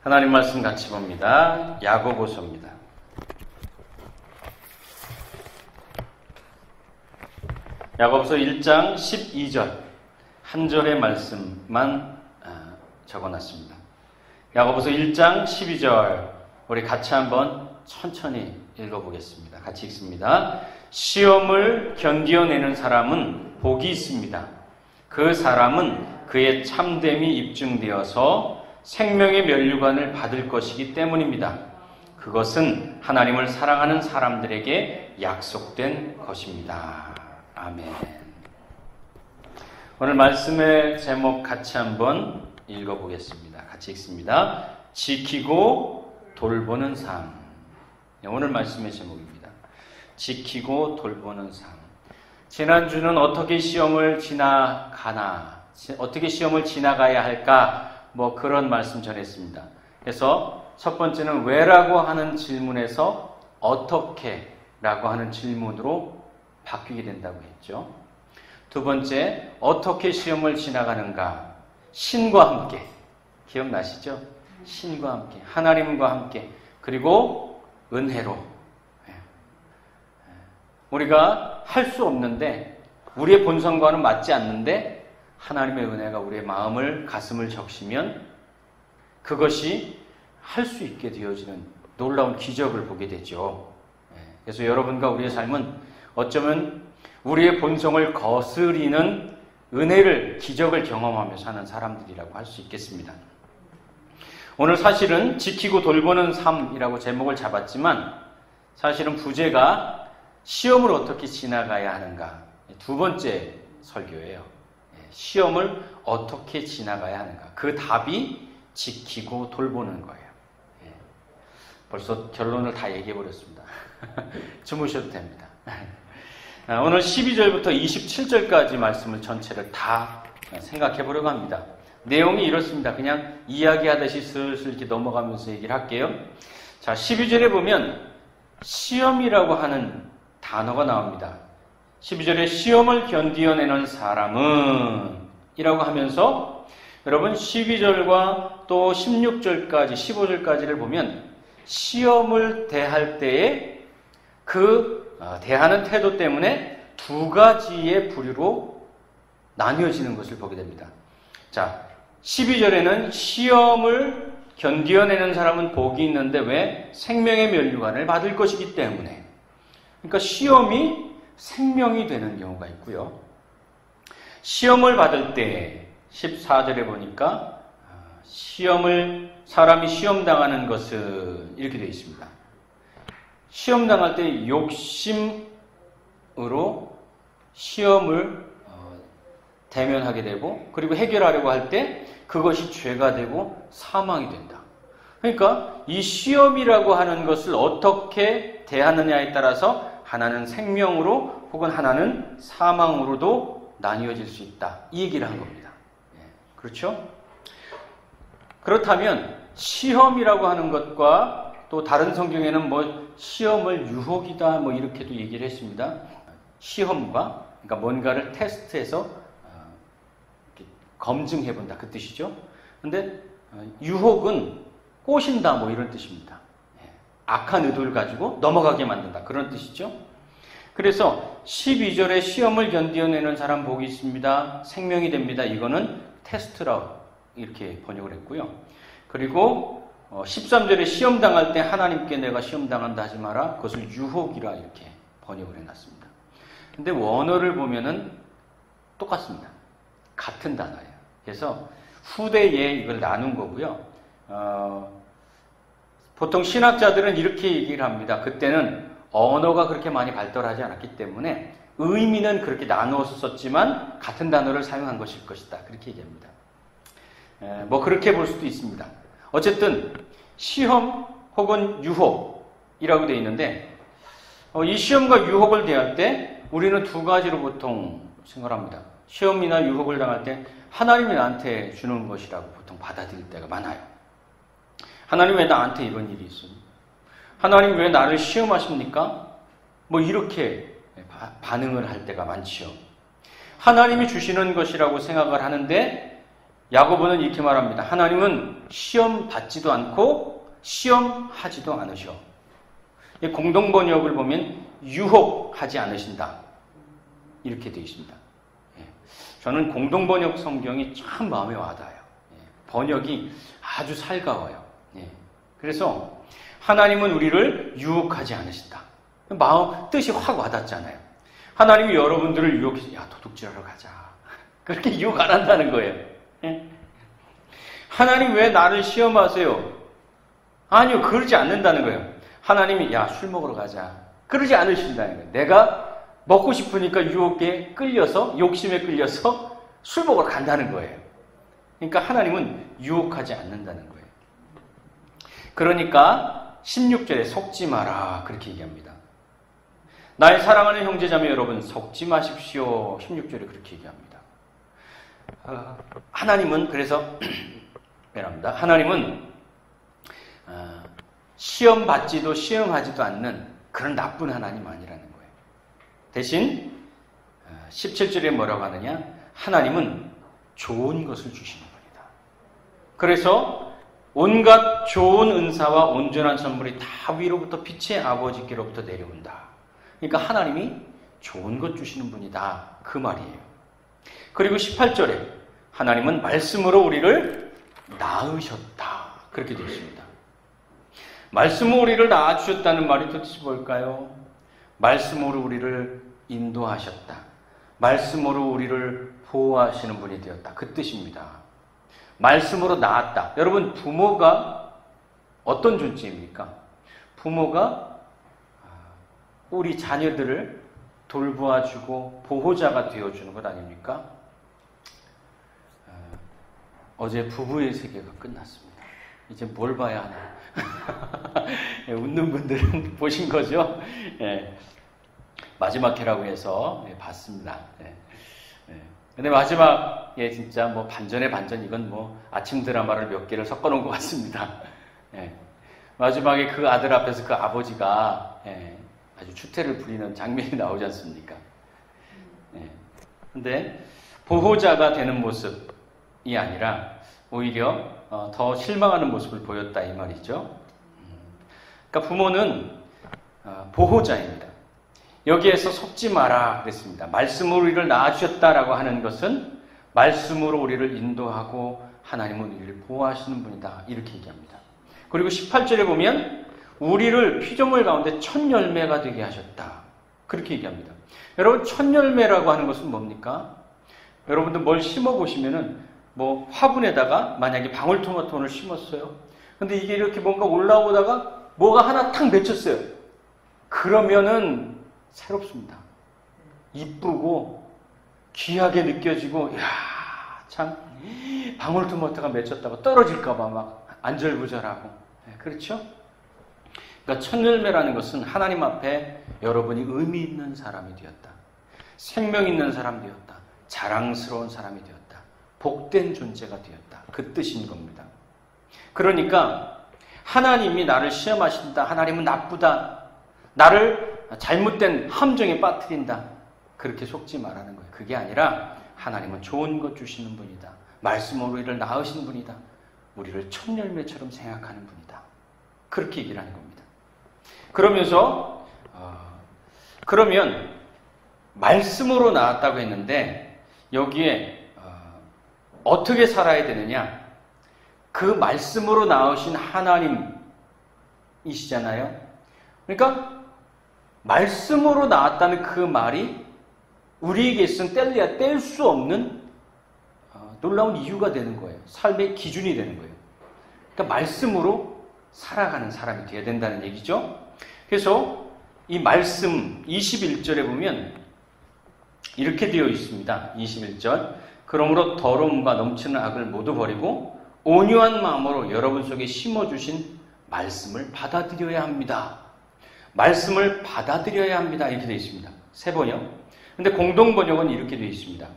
하나님 말씀 같이 봅니다. 야고보서입니다. 야고보서 1장 12절 한 절의 말씀만 적어놨습니다. 야고보서 1장 12절 우리 같이 한번 천천히 읽어보겠습니다. 같이 읽습니다. 시험을 견디어내는 사람은 복이 있습니다. 그 사람은 그의 참됨이 입증되어서 생명의 면류관을 받을 것이기 때문입니다. 그것은 하나님을 사랑하는 사람들에게 약속된 것입니다. 아멘. 오늘 말씀의 제목 같이 한번 읽어보겠습니다. 같이 읽습니다. 지키고 돌보는 삶. 오늘 말씀의 제목입니다. 지키고 돌보는 삶. 지난주는 어떻게 시험을 지나가나, 어떻게 시험을 지나가야 할까, 그런 말씀 전했습니다. 그래서 첫 번째는 왜라고 하는 질문에서 어떻게 라고 하는 질문으로 바뀌게 된다고 했죠. 두 번째, 어떻게 시험을 지나가는가? 신과 함께. 기억나시죠? 신과 함께, 하나님과 함께, 그리고 은혜로. 우리가 할 수 없는데, 우리의 본성과는 맞지 않는데 하나님의 은혜가 우리의 마음을, 가슴을 적시면 그것이 할 수 있게 되어지는 놀라운 기적을 보게 되죠. 그래서 여러분과 우리의 삶은 어쩌면 우리의 본성을 거스리는 은혜를, 기적을 경험하며 사는 사람들이라고 할 수 있겠습니다. 오늘 사실은 지키고 돌보는 삶이라고 제목을 잡았지만 사실은 부제가 시험을 어떻게 지나가야 하는가, 두 번째 설교예요. 시험을 어떻게 지나가야 하는가. 그 답이 지키고 돌보는 거예요. 벌써 결론을 다 얘기해버렸습니다. 주무셔도 됩니다. 오늘 12절부터 27절까지 말씀을 전체를 다 생각해보려고 합니다. 내용이 이렇습니다. 그냥 이야기하듯이 슬슬 이렇게 넘어가면서 얘기를 할게요. 자, 12절에 보면 시험이라고 하는 단어가 나옵니다. 12절에 시험을 견디어내는 사람은 이라고 하면서 여러분 12절과 또 16절까지 15절까지를 보면 시험을 대할 때에 그 대하는 태도 때문에 두 가지의 부류로 나뉘어지는 것을 보게 됩니다. 자, 12절에는 시험을 견디어내는 사람은 복이 있는데 왜? 생명의 면류관을 받을 것이기 때문에. 그러니까 시험이 생명이 되는 경우가 있고요. 시험을 받을 때 14절에 보니까 사람이 시험당하는 것은 이렇게 되어 있습니다. 시험당할 때 욕심으로 시험을 대면하게 되고, 그리고 해결하려고 할 때 그것이 죄가 되고 사망이 된다. 그러니까 이 시험이라고 하는 것을 어떻게 대하느냐에 따라서 하나는 생명으로 혹은 하나는 사망으로도 나뉘어질 수 있다. 이 얘기를 한 겁니다. 그렇죠? 그렇다면 시험이라고 하는 것과 또 다른 성경에는 시험을 유혹이다 이렇게도 얘기를 했습니다. 시험과, 그러니까 뭔가를 테스트해서 검증해본다, 그 뜻이죠. 근데 유혹은 꼬신다 이런 뜻입니다. 악한 의도를 가지고 넘어가게 만든다, 그런 뜻이죠. 그래서 12절에 시험을 견디어내는 사람 복이 있습니다. 생명이 됩니다. 이거는 테스트라고 이렇게 번역을 했고요. 그리고 13절에 시험 당할 때 하나님께 내가 시험 당한다 하지 마라. 그것을 유혹이라 이렇게 번역을 해놨습니다. 근데 원어를 보면은 똑같습니다. 같은 단어예요. 그래서 후대에 이걸 나눈 거고요. 보통 신학자들은 이렇게 얘기를 합니다. 그때는 언어가 그렇게 많이 발달하지 않았기 때문에 의미는 그렇게 나누어서 썼지만 같은 단어를 사용한 것일 것이다, 그렇게 얘기합니다. 그렇게 볼 수도 있습니다. 어쨌든 시험 혹은 유혹이라고 되어 있는데 이 시험과 유혹을 대할 때 우리는 두 가지로 보통 생각합니다. 시험이나 유혹을 당할 때 하나님이 나한테 주는 것이라고 보통 받아들일 때가 많아요. 하나님 왜 나한테 이런 일이 있어요? 하나님 왜 나를 시험하십니까? 이렇게 반응을 할 때가 많지요. 하나님이 주시는 것이라고 생각을 하는데 야고보는 이렇게 말합니다. 하나님은 시험 받지도 않고 시험하지도 않으셔. 공동번역을 보면 유혹하지 않으신다. 이렇게 되어 있습니다. 저는 공동번역 성경이 참 마음에 와닿아요. 번역이 아주 살가워요. 그래서 하나님은 우리를 유혹하지 않으신다. 마음, 뜻이 확 와닿잖아요. 하나님이 여러분들을 유혹해서 야, 도둑질하러 가자. 그렇게 유혹 안 한다는 거예요. 하나님 왜 나를 시험하세요? 아니요, 그러지 않는다는 거예요. 하나님이 야, 술 먹으러 가자. 그러지 않으신다는 거예요. 내가 먹고 싶으니까 유혹에 끌려서, 욕심에 끌려서 술 먹으러 간다는 거예요. 그러니까 하나님은 유혹하지 않는다는 거예요. 그러니까 16절에 속지 마라 그렇게 얘기합니다. 나의 사랑하는 형제자매 여러분, 속지 마십시오. 16절에 그렇게 얘기합니다. 하나님은 그래서 미안합니다. 하나님은 시험 받지도 시험하지도 않는 그런 나쁜 하나님 아니라는 거예요. 대신 17절에 뭐라고 하느냐? 하나님은 좋은 것을 주시는 분이다. 그래서 온갖 좋은 은사와 온전한 선물이 다 위로부터 빛의 아버지께로부터 내려온다. 그러니까 하나님이 좋은 것 주시는 분이다. 그 말이에요. 그리고 18절에 하나님은 말씀으로 우리를 낳으셨다. 그렇게 되어 있습니다. 말씀으로 우리를 낳아주셨다는 말이 도대체 뭘까요? 말씀으로 우리를 인도하셨다. 말씀으로 우리를 보호하시는 분이 되었다. 그 뜻입니다. 말씀으로 낳았다. 여러분, 부모가 어떤 존재입니까? 부모가 우리 자녀들을 돌보아주고 보호자가 되어주는 것 아닙니까? 어제 부부의 세계가 끝났습니다. 이제 뭘 봐야 하나? 웃는 분들은 보신 거죠? 마지막 회라고 해서 봤습니다. 근데 마지막에 진짜 뭐 반전의 반전, 이건 뭐 아침 드라마를 몇 개를 섞어 놓은 것 같습니다. 마지막에 그 아들 앞에서 그 아버지가 아주 추태를 부리는 장면이 나오지 않습니까? 근데 보호자가 되는 모습이 아니라 오히려 더 실망하는 모습을 보였다 이 말이죠. 그러니까 부모는 보호자입니다. 여기에서 속지 마라 그랬습니다. 말씀으로 우리를 낳아주셨다라고 하는 것은 말씀으로 우리를 인도하고 하나님은 우리를 보호하시는 분이다 이렇게 얘기합니다. 그리고 18절에 보면 우리를 피조물 가운데 첫 열매가 되게 하셨다 그렇게 얘기합니다. 여러분, 첫 열매라고 하는 것은 뭡니까? 여러분들 뭘 심어보시면은 뭐 화분에다가 만약에 방울토마토를 심었어요. 근데 이게 이렇게 뭔가 올라오다가 뭐가 하나 탁 맺혔어요. 그러면은 새롭습니다. 이쁘고 귀하게 느껴지고, 야, 참 방울토마토가 맺혔다고 떨어질까봐 막 안절부절하고, 그렇죠? 그러니까 첫 열매라는 것은 하나님 앞에 여러분이 의미 있는 사람이 되었다. 생명 있는 사람 되었다. 자랑스러운 사람이 되었다. 복된 존재가 되었다. 그 뜻인 겁니다. 그러니까 하나님이 나를 시험하신다. 하나님은 나쁘다. 나를 잘못된 함정에 빠뜨린다. 그렇게 속지 말라는 거예요. 그게 아니라 하나님은 좋은 것 주시는 분이다. 말씀으로 우리를 낳으신 분이다. 우리를 첫 열매처럼 생각하는 분이다. 그렇게 얘기를 하는 겁니다. 그러면서 그러면 말씀으로 낳았다고 했는데 여기에 어떻게 살아야 되느냐? 그 말씀으로 낳으신 하나님이시잖아요. 그러니까 말씀으로 낳았다는 그 말이 우리에게 있은 뗄래야 뗄 수 없는 놀라운 이유가 되는 거예요. 삶의 기준이 되는 거예요. 그러니까 말씀으로 살아가는 사람이 되어야 된다는 얘기죠. 그래서 이 말씀 21절에 보면 이렇게 되어 있습니다. 21절. 그러므로 더러움과 넘치는 악을 모두 버리고 온유한 마음으로 여러분 속에 심어주신 말씀을 받아들여야 합니다. 말씀을 받아들여야 합니다. 이렇게 되어 있습니다. 세 번역. 근데 공동번역은 이렇게 되어 있습니다.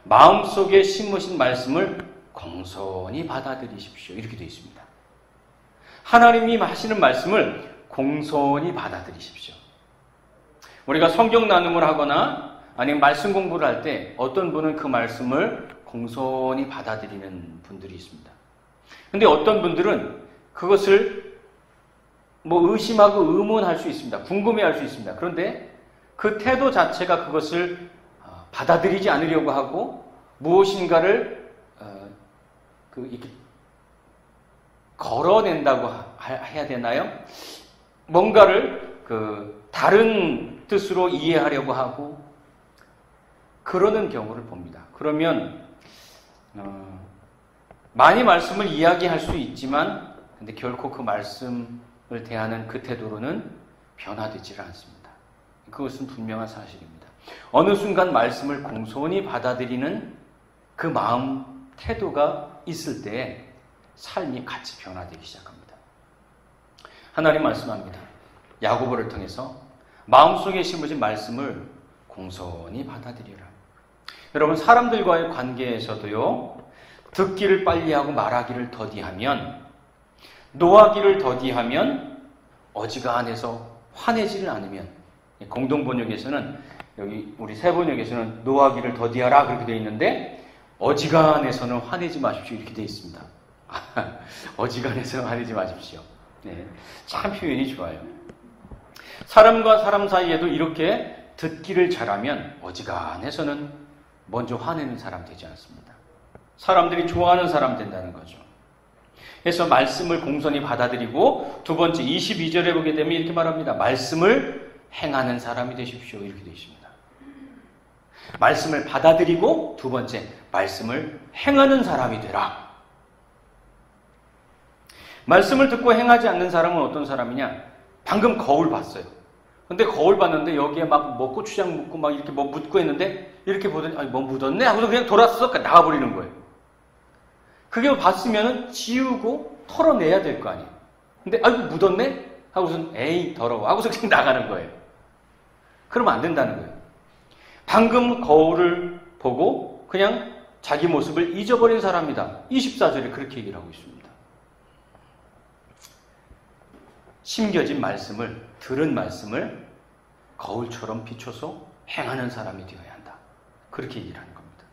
마음속에 심으신 말씀을 공손히 받아들이십시오. 이렇게 되어 있습니다. 하나님이 하시는 말씀을 공손히 받아들이십시오. 우리가 성경 나눔을 하거나 아니면 말씀 공부를 할 때 어떤 분은 그 말씀을 공손히 받아들이는 분들이 있습니다. 근데 어떤 분들은 그것을 뭐 의심하고 의문할 수 있습니다. 궁금해할 수 있습니다. 그런데 그 태도 자체가 그것을 받아들이지 않으려고 하고 무엇인가를 이렇게 걸어낸다고 해야 되나요? 뭔가를 다른 뜻으로 이해하려고 하고 그러는 경우를 봅니다. 그러면 많이 말씀을 이야기할 수 있지만 근데 결코 그 말씀을 대하는 그 태도로는 변화되지 않습니다. 그것은 분명한 사실입니다. 어느 순간 말씀을 공손히 받아들이는 그 마음, 태도가 있을 때 삶이 같이 변화되기 시작합니다. 하나님 말씀합니다. 야고보를 통해서 마음속에 심어진 말씀을 공손히 받아들여라. 여러분, 사람들과의 관계에서도요, 듣기를 빨리하고 말하기를 더디하면, 노하기를 더디하면, 어지간해서 화내지를 않으면, 공동번역에서는, 여기 우리 새번역에서는 노하기를 더디하라 그렇게 되어 있는데, 어지간해서는 화내지 마십시오 이렇게 되어 있습니다. 어지간해서는 화내지 마십시오. 네, 참 표현이 좋아요. 사람과 사람 사이에도 이렇게 듣기를 잘하면 어지간해서는 먼저 화내는 사람 되지 않습니다. 사람들이 좋아하는 사람 된다는 거죠. 그래서 말씀을 공손히 받아들이고 두 번째 22절에 보게 되면 이렇게 말합니다. 말씀을 행하는 사람이 되십시오. 이렇게 되어 있습니다. 말씀을 받아들이고 두 번째 말씀을 행하는 사람이 되라. 말씀을 듣고 행하지 않는 사람은 어떤 사람이냐? 방금 거울 봤어요. 근데 거울 봤는데 여기에 막 뭐 고추장 묻고 막 이렇게 뭐 묻고 했는데 이렇게 보더니 아니 뭐 묻었네 하고서 그냥 돌아서 나가버리는 거예요. 그게 봤으면은 지우고 털어내야 될 거 아니에요. 근데 아이고 묻었네 하고서는 에이 더러워 하고서 그냥 나가는 거예요. 그러면 안 된다는 거예요. 방금 거울을 보고 그냥 자기 모습을 잊어버린 사람이다. 24절에 그렇게 얘기를 하고 있습니다. 심겨진 말씀을, 들은 말씀을 거울처럼 비춰서 행하는 사람이 되어야 한다. 그렇게 얘기를 하는 겁니다.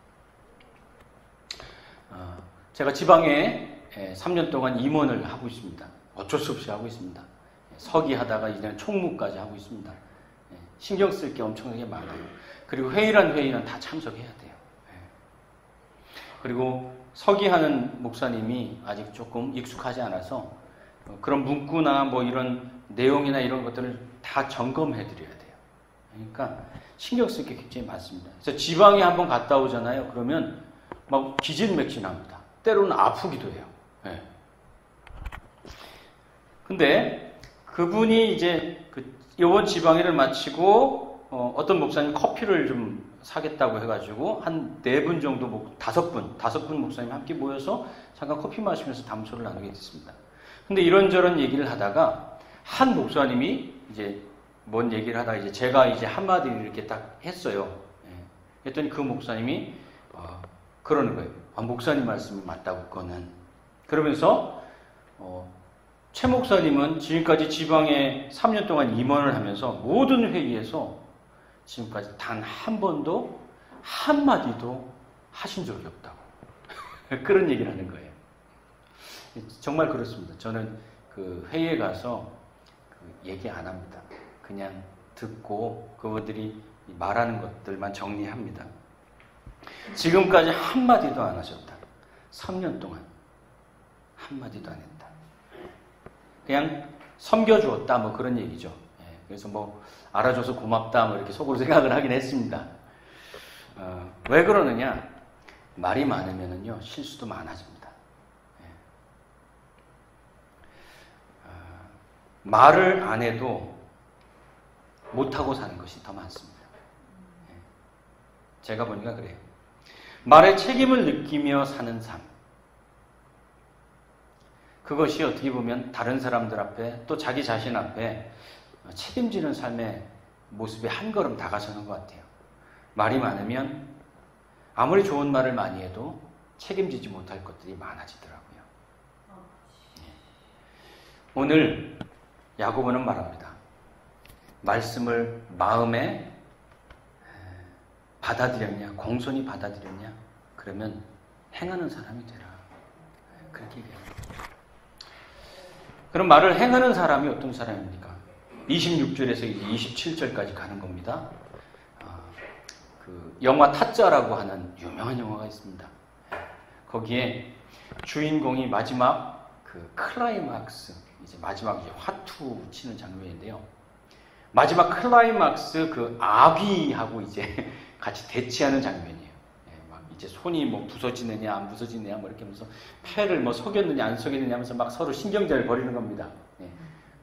제가 지방에 3년 동안 임원을 하고 있습니다. 어쩔 수 없이 하고 있습니다. 서기 하다가 이제는 총무까지 하고 있습니다. 신경 쓸 게 엄청나게 많아요. 그리고 회의란 다 참석해야 돼요. 그리고 서기하는 목사님이 아직 조금 익숙하지 않아서 그런 문구나 뭐 이런 내용이나 이런 것들을 다 점검해 드려야 돼요. 그러니까 신경 쓸 게 굉장히 많습니다. 그래서 지방에 한번 갔다 오잖아요. 그러면 막 기진맥진합니다. 때로는 아프기도 해요. 네. 근데 그분이 이제 이번 지방회를 마치고 어떤 목사님 커피를 좀 사겠다고 해가지고 한 4분 정도, 5분 목사님 함께 모여서 잠깐 커피 마시면서 담소를 나누게 됐습니다. 근데 이런저런 얘기를 하다가 한 목사님이 이제 뭔 얘기를 하다가 이제 제가 이제 한마디를 이렇게 딱 했어요. 했더니 그 목사님이 그러는 거예요. 목사님 말씀이 맞다고 그거는. 그러면서 최 목사님은 지금까지 지방에 3년 동안 임원을 하면서 모든 회의에서 지금까지 단 한 번도 한마디도 하신 적이 없다고. 그런 얘기를 하는 거예요. 정말 그렇습니다. 저는 그 회의에 가서 얘기 안 합니다. 그냥 듣고 그분들이 말하는 것들만 정리합니다. 지금까지 한마디도 안 하셨다. 3년 동안 한마디도 안 했다. 그냥 섬겨주었다 뭐 그런 얘기죠. 그래서 뭐 알아줘서 고맙다 뭐 이렇게 속으로 생각을 하긴 했습니다. 왜 그러느냐? 말이 많으면은요 실수도 많아집니다. 말을 안 해도 못하고 사는 것이 더 많습니다. 제가 보니까 그래요. 말에 책임을 느끼며 사는 삶. 그것이 어떻게 보면 다른 사람들 앞에 또 자기 자신 앞에 책임지는 삶의 모습에 한 걸음 다가서는 것 같아요. 말이 많으면 아무리 좋은 말을 많이 해도 책임지지 못할 것들이 많아지더라고요. 오늘 야고보는 말합니다. 말씀을 마음에 받아들였냐, 공손히 받아들였냐, 그 그러면 행하는 사람이 되라. 그렇게 얘기해요. 그럼 말을 행하는 사람이 어떤 사람입니까? 26절에서 이제 27절까지 가는 겁니다. 그 영화 타짜라고 하는 유명한 영화가 있습니다. 거기에 주인공이 마지막 그 클라이막스, 이제 마지막 이제 화투 치는 장면인데요. 마지막 클라이막스 그 아귀하고 이제 같이 대치하는 장면이에요. 막 이제 손이 뭐 부서지느냐 안 부서지느냐 뭐 이렇게 하면서 패를 뭐 속였느냐 안 속였느냐 하면서 막 서로 신경전을 벌이는 겁니다.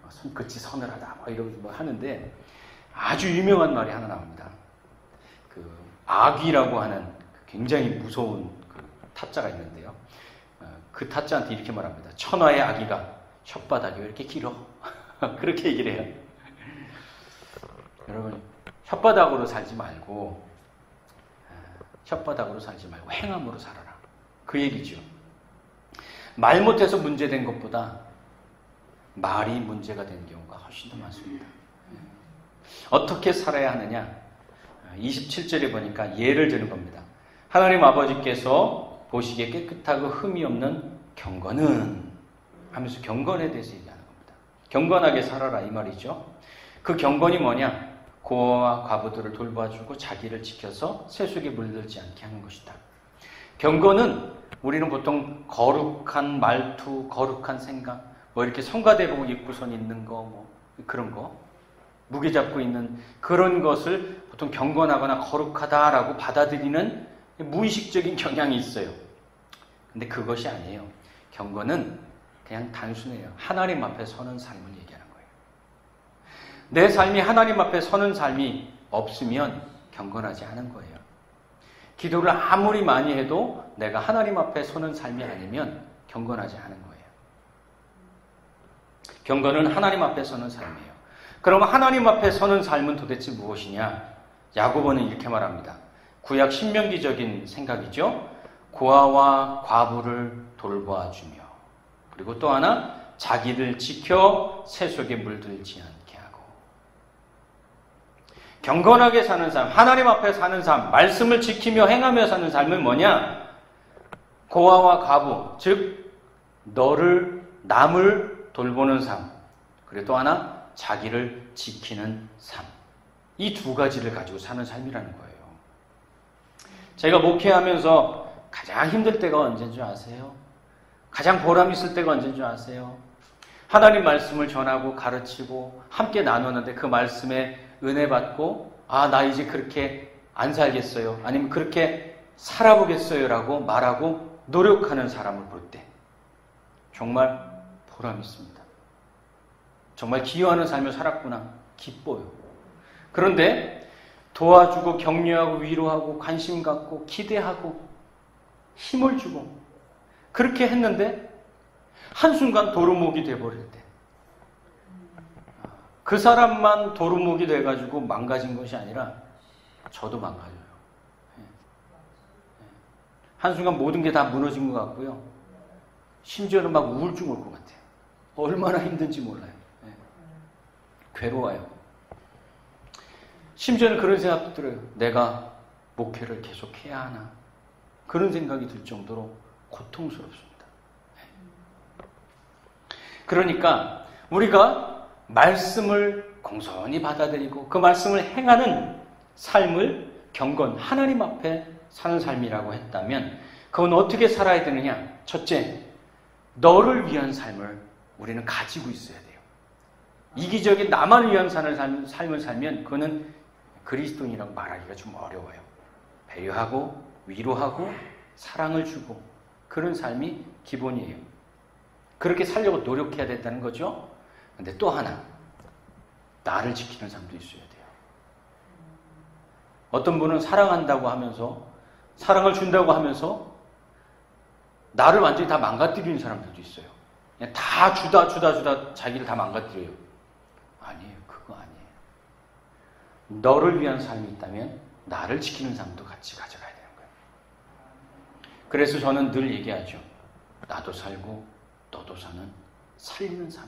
손끝이 서늘하다 뭐 이러면서 뭐 하는데 아주 유명한 말이 하나 나옵니다. 그 아귀라고 하는 굉장히 무서운 그 타짜가 있는데요. 그 타짜한테 이렇게 말합니다. 천하의 아기가 혓바닥이 왜 이렇게 길어? 그렇게 얘기를 해요. 여러분, 혓바닥으로 살지 말고 행함으로 살아라. 그 얘기죠. 말 못해서 문제된 것보다 말이 문제가 되는 경우가 훨씬 더 많습니다. 어떻게 살아야 하느냐? 27절에 보니까 예를 드는 겁니다. 하나님 아버지께서 보시기에 깨끗하고 흠이 없는 경건은 하면서 경건에 대해서 얘기하는 겁니다. 경건하게 살아라 이 말이죠. 그 경건이 뭐냐? 고아와 과부들을 돌봐주고 자기를 지켜서 세속에 물들지 않게 하는 것이다. 경건은 우리는 보통 거룩한 말투, 거룩한 생각, 뭐 이렇게 성가대복 입고선 있는 거, 뭐 그런 거, 무게 잡고 있는 그런 것을 보통 경건하거나 거룩하다라고 받아들이는 무의식적인 경향이 있어요. 근데 그것이 아니에요. 경건은 그냥 단순해요. 하나님 앞에 서는 삶을 얘기하는 거예요. 내 삶이 하나님 앞에 서는 삶이 없으면 경건하지 않은 거예요. 기도를 아무리 많이 해도 내가 하나님 앞에 서는 삶이 아니면 경건하지 않은 거예요. 경건은 하나님 앞에 서는 삶이에요. 그럼 하나님 앞에 서는 삶은 도대체 무엇이냐? 야고보는 이렇게 말합니다. 구약 신명기적인 생각이죠. 고아와 과부를 돌봐주며 그리고 또 하나 자기를 지켜 세속에 물들지 않게 하고 경건하게 사는 삶, 하나님 앞에 사는 삶, 말씀을 지키며 행하며 사는 삶은 뭐냐? 고아와 과부, 즉 남을 돌보는 삶, 그리고 또 하나 자기를 지키는 삶. 이 두 가지를 가지고 사는 삶이라는 거예요. 제가 목회하면서 가장 힘들 때가 언제인 줄 아세요? 가장 보람 있을 때가 언제인 줄 아세요? 하나님 말씀을 전하고 가르치고 함께 나누는데 그 말씀에 은혜 받고 나 이제 그렇게 안 살겠어요. 아니면 그렇게 살아보겠어요 라고 말하고 노력하는 사람을 볼 때 정말 보람 있습니다. 정말 기여하는 삶을 살았구나. 기뻐요. 그런데 도와주고 격려하고 위로하고 관심 갖고 기대하고 힘을 주고 그렇게 했는데 한순간 도루묵이 돼버릴 때 그 사람만 도루묵이 돼가지고 망가진 것이 아니라 저도 망가져요. 한순간 모든 게 다 무너진 것 같고요. 심지어는 막 우울증 올 것 같아요. 얼마나 힘든지 몰라요. 괴로워요. 심지어는 그런 생각도 들어요. 내가 목회를 계속 해야 하나? 그런 생각이 들 정도로 고통스럽습니다. 그러니까 우리가 말씀을 공손히 받아들이고 그 말씀을 행하는 삶을 경건, 하나님 앞에 사는 삶이라고 했다면 그건 어떻게 살아야 되느냐? 첫째, 너를 위한 삶을 우리는 가지고 있어야 돼요. 이기적인 나만을 위한 삶을 살면 그거는 그리스도인이라고 말하기가 좀 어려워요. 배려하고 위로하고 사랑을 주고 그런 삶이 기본이에요. 그렇게 살려고 노력해야 된다는 거죠. 근데 또 하나, 나를 지키는 삶도 있어야 돼요. 어떤 분은 사랑한다고 하면서 사랑을 준다고 하면서 나를 완전히 다 망가뜨리는 사람들도 있어요. 그냥 다 주다 자기를 다 망가뜨려요. 아니에요. 그거 아니에요. 너를 위한 삶이 있다면 나를 지키는 삶도 같이 가져가야 되는 거예요. 그래서 저는 늘 얘기하죠. 나도 살고 너도 사는 살리는 삶.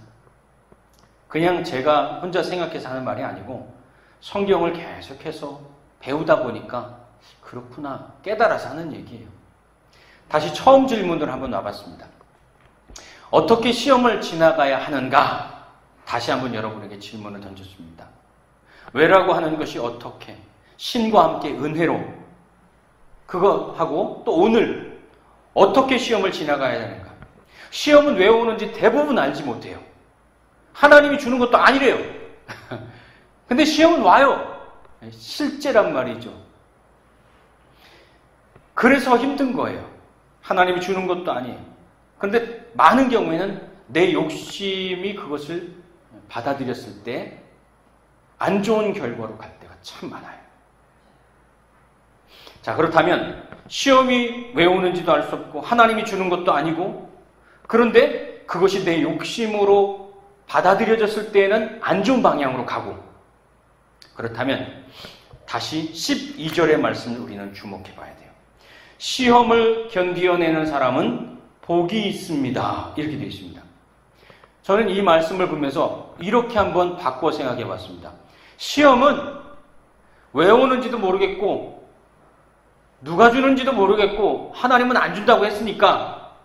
그냥 제가 혼자 생각해서 하는 말이 아니고 성경을 계속해서 배우다 보니까 그렇구나 깨달아서 하는 얘기예요. 다시 처음 질문을 한번 놔봤습니다. 어떻게 시험을 지나가야 하는가? 다시 한번 여러분에게 질문을 던졌습니다. 왜라고 하는 것이 어떻게? 신과 함께 은혜로. 그거 하고 또 오늘 어떻게 시험을 지나가야 되는가? 시험은 왜 오는지 대부분 알지 못해요. 하나님이 주는 것도 아니래요. 근데 시험은 와요. 실제란 말이죠. 그래서 힘든 거예요. 하나님이 주는 것도 아니에요. 그런데 많은 경우에는 내 욕심이 그것을 받아들였을 때 안 좋은 결과로 갈 때가 참 많아요. 자, 그렇다면 시험이 왜 오는지도 알 수 없고 하나님이 주는 것도 아니고 그런데 그것이 내 욕심으로 받아들여졌을 때에는 안 좋은 방향으로 가고 그렇다면 다시 12절의 말씀을 우리는 주목해 봐야 돼요. 시험을 견디어내는 사람은 복이 있습니다. 이렇게 되어 있습니다. 저는 이 말씀을 보면서 이렇게 한번 바꿔 생각해 봤습니다. 시험은 왜 오는지도 모르겠고 누가 주는지도 모르겠고 하나님은 안 준다고 했으니까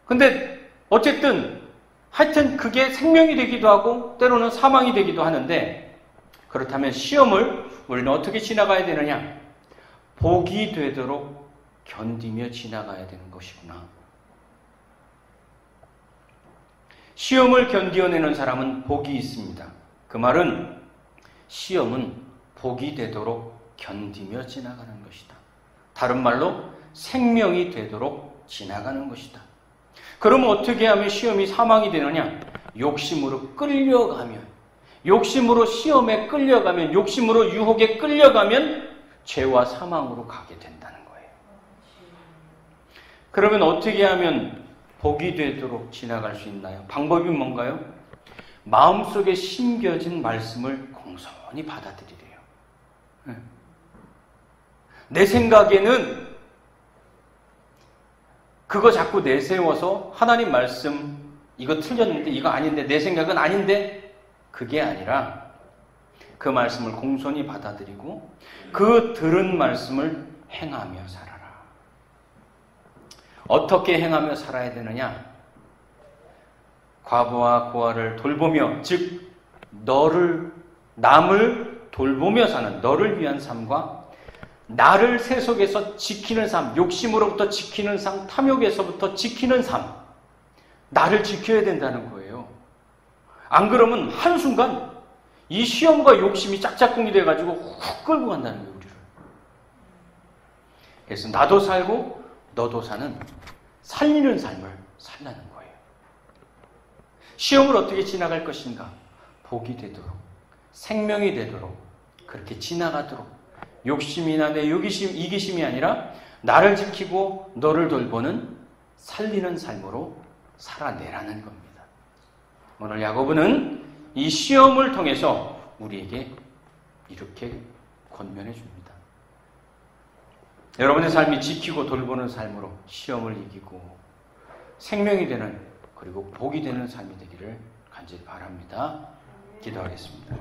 근데 어쨌든 하여튼 그게 생명이 되기도 하고 때로는 사망이 되기도 하는데 그렇다면 시험을 우리는 어떻게 지나가야 되느냐? 복이 되도록 견디며 지나가야 되는 것이구나. 시험을 견디어내는 사람은 복이 있습니다. 그 말은 시험은 복이 되도록 견디며 지나가는 것이다. 다른 말로 생명이 되도록 지나가는 것이다. 그럼 어떻게 하면 시험이 사망이 되느냐? 욕심으로 끌려가면, 욕심으로 시험에 끌려가면, 욕심으로 유혹에 끌려가면 죄와 사망으로 가게 된다는 거예요. 그러면 어떻게 하면 복이 되도록 지나갈 수 있나요? 방법이 뭔가요? 마음속에 심겨진 말씀을 공손히 받아들이래요. 내 생각에는 그거 자꾸 내세워서 하나님 말씀 이거 틀렸는데 이거 아닌데 내 생각은 아닌데 그게 아니라 그 말씀을 공손히 받아들이고 그 들은 말씀을 행하며 살아라. 어떻게 행하며 살아야 되느냐? 과부와 고아를 돌보며 즉 남을 돌보며 사는 너를 위한 삶과 나를 세속에서 지키는 삶, 욕심으로부터 지키는 삶, 탐욕에서부터 지키는 삶, 나를 지켜야 된다는 거예요. 안 그러면 한순간 이 시험과 욕심이 짝짝꿍이 돼가지고 훅 끌고 간다는 거예요, 우리를. 그래서 나도 살고 너도 사는 살리는 삶을 살라는 거예요. 시험을 어떻게 지나갈 것인가? 복이 되도록, 생명이 되도록, 그렇게 지나가도록 욕심이나 내 이기심이 아니라 나를 지키고 너를 돌보는 살리는 삶으로 살아내라는 겁니다. 오늘 야고보는 이 시험을 통해서 우리에게 이렇게 권면해 줍니다. 여러분의 삶이 지키고 돌보는 삶으로 시험을 이기고 생명이 되는 그리고 복이 되는 삶이 되기를 간절히 바랍니다. 기도하겠습니다.